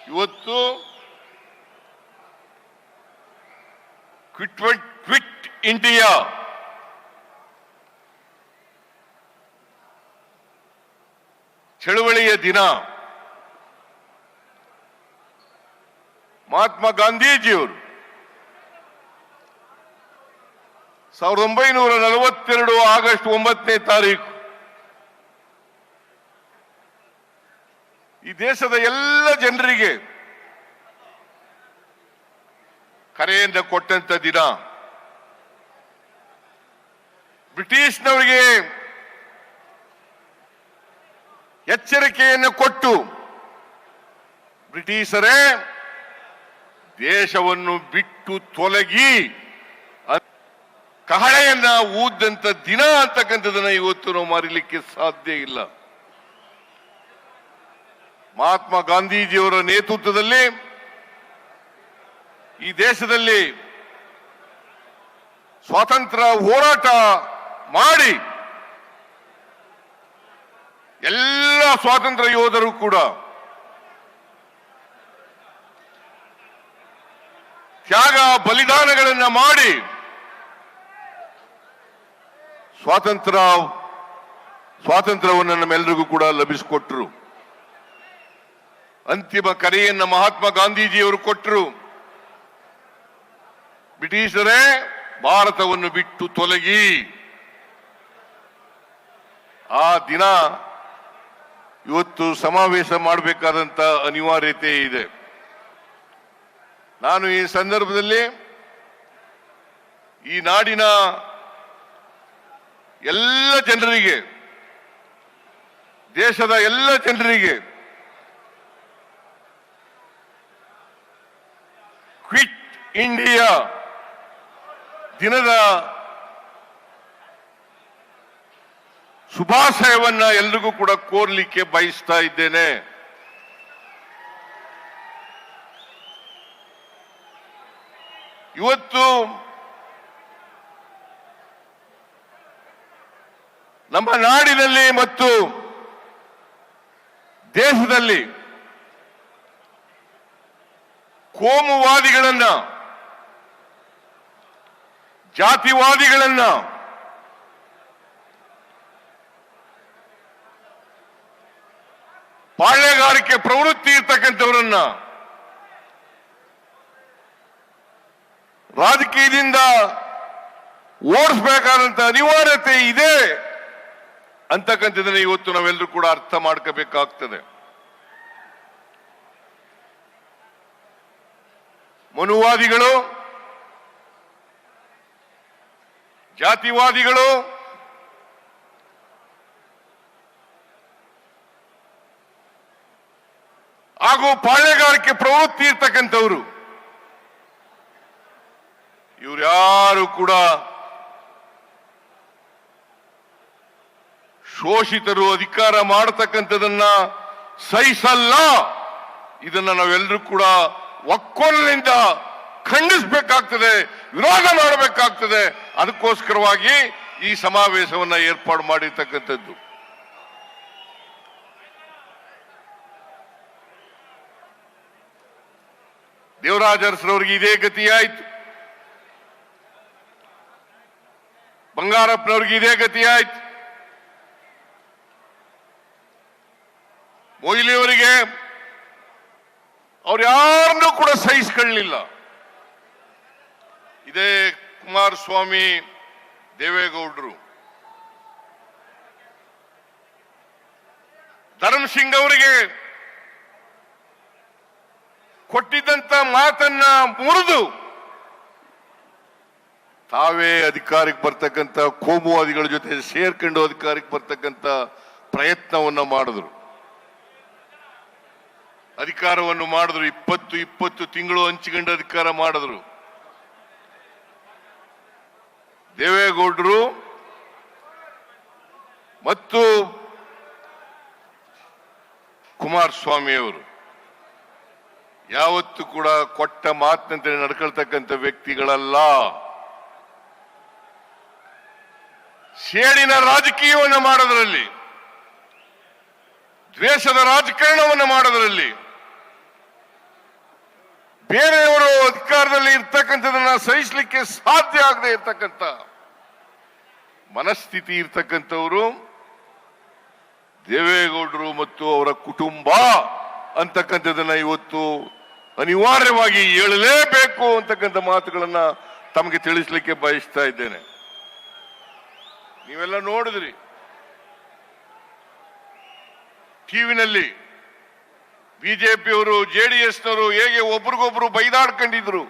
ಇವತ್ತು quit India ಚಳವಳಿಯ ದಿನ. ಮಹಾತ್ಮ ಗಾಂಧೀಜಿಯವರು 1942 ಆಗಸ್ಟ್ 9ನೇ ತಾರೀಕು ಈ ದೇಶದ ಎಲ್ಲ ಜನರಿಗೆ ಕರೆಯನ್ನು ಕೊಟ್ಟಂತ ದಿನ. ಬ್ರಿಟಿಷ್ನವರಿಗೆ ಎಚ್ಚರಿಕೆಯನ್ನು ಕೊಟ್ಟು, ಬ್ರಿಟಿಷರೇ ದೇಶವನ್ನು ಬಿಟ್ಟು ತೊಲಗಿ ಕಹಳೆಯನ್ನ ಊದಂತ ದಿನ ಅಂತಕ್ಕಂಥದನ್ನ ಇವತ್ತು ನಾವು ಮರೀಲಿಕ್ಕೆ ಸಾಧ್ಯ ಇಲ್ಲ. ಮಹಾತ್ಮ ಗಾಂಧೀಜಿಯವರ ನೇತೃತ್ವದಲ್ಲಿ ಈ ದೇಶದಲ್ಲಿ ಸ್ವಾತಂತ್ರ್ಯ ಹೋರಾಟ ಮಾಡಿ ಎಲ್ಲ ಸ್ವಾತಂತ್ರ್ಯ ಯೋಧರು ಕೂಡ ತ್ಯಾಗ ಬಲಿದಾನಗಳನ್ನ ಮಾಡಿ ಸ್ವಾತಂತ್ರ್ಯವನ್ನು ನಮ್ಮೆಲ್ಲರಿಗೂ ಕೂಡ ಲಭಿಸಿಕೊಟ್ರು. ಅಂತಿಮ ಕರೆಯನ್ನ ಮಹಾತ್ಮ ಗಾಂಧೀಜಿಯವರು ಕೊಟ್ಟರು. ಬ್ರಿಟಿಷರೇ ಭಾರತವನ್ನು ಬಿಟ್ಟು ತೊಲಗಿ. ಆ ದಿನ ಇವತ್ತು ಸಮಾವೇಶ ಮಾಡಬೇಕಾದಂತ ಅನಿವಾರ್ಯತೆ ಇದೆ. ನಾನು ಈ ಸಂದರ್ಭದಲ್ಲಿ ಈ ನಾಡಿನ ಎಲ್ಲ ಜನರಿಗೆ, ದೇಶದ ಎಲ್ಲ ಜನರಿಗೆ ಕ್ವಿಟ್ ಇಂಡಿಯಾ ದಿನದ ಶುಭಾಶಯವನ್ನ ಎಲ್ರಿಗೂ ಕೂಡ ಕೋರ್ಲಿಕ್ಕೆ ಬಯಸ್ತಾ ಇದ್ದೇನೆ. ಇವತ್ತು ನಮ್ಮ ನಾಡಿನಲ್ಲಿ ಮತ್ತು ದೇಶದಲ್ಲಿ ಕೋಮುವಾದಿಗಳನ್ನ, ಜಾತಿವಾದಿಗಳನ್ನ, ಪಾಳ್ಯಗಾರಿಕೆ ಪ್ರವೃತ್ತಿ ಇರ್ತಕ್ಕಂಥವರನ್ನ ರಾಜಕೀಯದಿಂದ ಓಡಿಸಬೇಕಾದಂತ ಅನಿವಾರ್ಯತೆ ಇದೆ ಅಂತಕ್ಕಂಥದ್ದನ್ನ ಇವತ್ತು ನಾವೆಲ್ಲರೂ ಕೂಡ ಅರ್ಥ ಮಾಡ್ಕೋಬೇಕಾಗ್ತದೆ. ಮನುವಾದಿಗಳು, ಜಾತಿವಾದಿಗಳು, ಹಾಗೂ ಪಾಳ್ಯಗಾರಿಕೆ ಪ್ರವೃತ್ತಿ ಇರ್ತಕ್ಕಂಥವ್ರು, ಇವ್ರ್ಯಾರು ಕೂಡ ಶೋಷಿತರು ಅಧಿಕಾರ ಮಾಡತಕ್ಕಂಥದನ್ನ ಸಹಿಸಲ್ಲ. ಇದನ್ನ ನಾವೆಲ್ಲರೂ ಕೂಡ ಒಕ್ಕೊರಲಿಂದ ಖಂಡಿಸಬೇಕಾಗ್ತದೆ, ವಿರೋಧ ಮಾಡಬೇಕಾಗ್ತದೆ. ಅದಕ್ಕೋಸ್ಕರವಾಗಿ ಈ ಸಮಾವೇಶವನ್ನ ಏರ್ಪಾಡು ಮಾಡಿರ್ತಕ್ಕಂಥದ್ದು. ದೇವರಾಜ ಅರಸರವರಿಗೆ ಇದೇ ಗತಿಯಾಯ್ತು, ಬಂಗಾರಪ್ಪನವ್ರಿಗೆ ಇದೇ ಗತಿಯಾಯ್ತು, ಮೊಯ್ಲಿಯವರಿಗೆ ಅವ್ರು ಯಾರನ್ನೂ ಕೂಡ ಸಹಿಸಿಕೊಳ್ಳಲಿಲ್ಲ. ಇದೇ ಕುಮಾರಸ್ವಾಮಿ, ದೇವೇಗೌಡರು, ಧರ್ಮಸಿಂಗ್ ಅವರಿಗೆ ಕೊಟ್ಟಿದ್ದಂತ ಮಾತನ್ನ ಮುರಿದು ತಾವೇ ಅಧಿಕಾರಕ್ಕೆ ಬರ್ತಕ್ಕಂಥ ಕೋಮುವಾದಿಗಳ ಜೊತೆ ಸೇರ್ಕೊಂಡು ಅಧಿಕಾರಕ್ಕೆ ಬರ್ತಕ್ಕಂಥ ಪ್ರಯತ್ನವನ್ನ ಮಾಡಿದ್ರು, ಅಧಿಕಾರವನ್ನು ಮಾಡಿದ್ರು. 20 ತಿಂಗಳು ಹಂಚಿಕೊಂಡು ಅಧಿಕಾರ ಮಾಡಿದ್ರು. ದೇವೇಗೌಡರು ಮತ್ತು ಕುಮಾರಸ್ವಾಮಿಯವರು ಯಾವತ್ತೂ ಕೂಡ ಕೊಟ್ಟ ಮಾತಿನಂತೆ ನಡ್ಕೊಳ್ತಕ್ಕಂಥ ವ್ಯಕ್ತಿಗಳಲ್ಲ. ಸೇಡಿನ ರಾಜಕೀಯವನ್ನು ಮಾಡೋದರಲ್ಲಿ, ದ್ವೇಷದ ರಾಜಕಾರಣವನ್ನು ಮಾಡೋದರಲ್ಲಿ ಬೇರೆಯವರು ಅಧಿಕಾರದಲ್ಲಿ ಇರ್ತಕ್ಕಂಥದನ್ನ ಸಹಿಸಲಿಕ್ಕೆ ಸಾಧ್ಯ ಆಗದೆ ಇರ್ತಕ್ಕಂಥ ಮನಸ್ಥಿತಿ ಇರ್ತಕ್ಕಂಥವರು ದೇವೇಗೌಡರು ಮತ್ತು ಅವರ ಕುಟುಂಬ ಅಂತಕ್ಕಂಥದನ್ನ ಇವತ್ತು ಅನಿವಾರ್ಯವಾಗಿ ಹೇಳಲೇಬೇಕು ಅಂತಕ್ಕಂಥ ಮಾತುಗಳನ್ನ ತಮಗೆ ತಿಳಿಸ್ಲಿಕ್ಕೆ ಬಯಸ್ತಾ ಇದ್ದೇನೆ. ನೀವೆಲ್ಲ ನೋಡಿದ್ರಿ ಟಿವಿನಲ್ಲಿ ಬಿಜೆಪಿಯವರು ಜೆಡಿಎಸ್ನವರು ಹೇಗೆ ಒಬ್ರಿಗೊಬ್ರು ಬೈದಾಡ್ಕೊಂಡಿದ್ರು.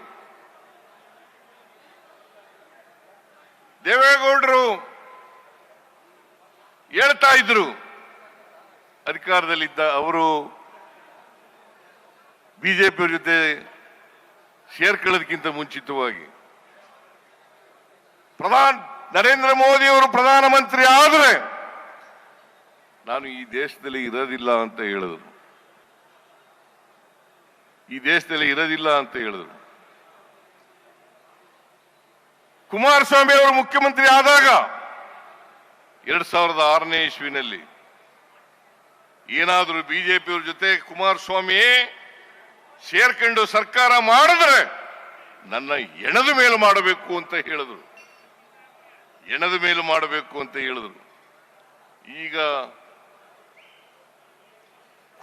ದೇವೇಗೌಡರು ಹೇಳ್ತಾ ಇದ್ರು ಅಧಿಕಾರದಲ್ಲಿದ್ದ ಅವರು ಬಿಜೆಪಿಯವರ ಜೊತೆ ಸೇರ್ಕೊಳ್ಳೋದಕ್ಕಿಂತ ಮುಂಚಿತವಾಗಿ ನರೇಂದ್ರ ಮೋದಿ ಅವರು ಪ್ರಧಾನಮಂತ್ರಿ ಆದರೆ ನಾನು ಈ ದೇಶದಲ್ಲಿ ಇರೋದಿಲ್ಲ ಅಂತ ಹೇಳಿದ್ರು. ಈ ದೇಶದಲ್ಲಿ ಇರೋದಿಲ್ಲ ಅಂತ ಹೇಳಿದ್ರು. ಕುಮಾರಸ್ವಾಮಿ ಅವರು ಮುಖ್ಯಮಂತ್ರಿ ಆದಾಗ 2006ನೇ ಇಸ್ವಿನಲ್ಲಿ ಏನಾದರೂ ಬಿಜೆಪಿಯವ್ರ ಜೊತೆ ಕುಮಾರಸ್ವಾಮಿ ಸೇರ್ಕೊಂಡು ಸರ್ಕಾರ ಮಾಡಿದ್ರೆ ನನ್ನ ಎಣದ ಮೇಲೆ ಮಾಡಬೇಕು ಅಂತ ಹೇಳಿದ್ರು. ಎಣದ ಮೇಲೆ ಮಾಡಬೇಕು ಅಂತ ಹೇಳಿದ್ರು. ಈಗ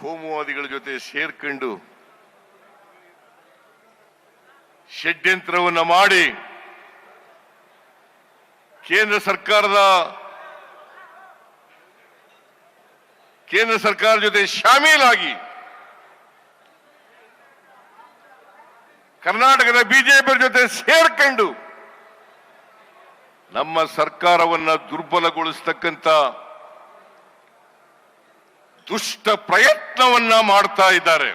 ಕೋಮುವಾದಿಗಳ ಜೊತೆ ಸೇರ್ಕೊಂಡು ಷಡ್ಯಂತ್ರವನ್ನ ಮಾಡಿ ಕೇಂದ್ರ ಸರ್ಕಾರ ಜೊತೆ ಶಾಮೀಲಾಗಿ ಕರ್ನಾಟಕದ ಬಿಜೆಪಿ ಜೊತೆ ಸೇರ್ಕೊಂಡು ನಮ್ಮ ಸರ್ಕಾರವನ್ನ ದುರ್ಬಲಗೊಳಿಸತಕ್ಕಂತ ದುಷ್ಟ ಪ್ರಯತ್ನವನ್ನ ಮಾಡ್ತಾ ಇದ್ದಾರೆ.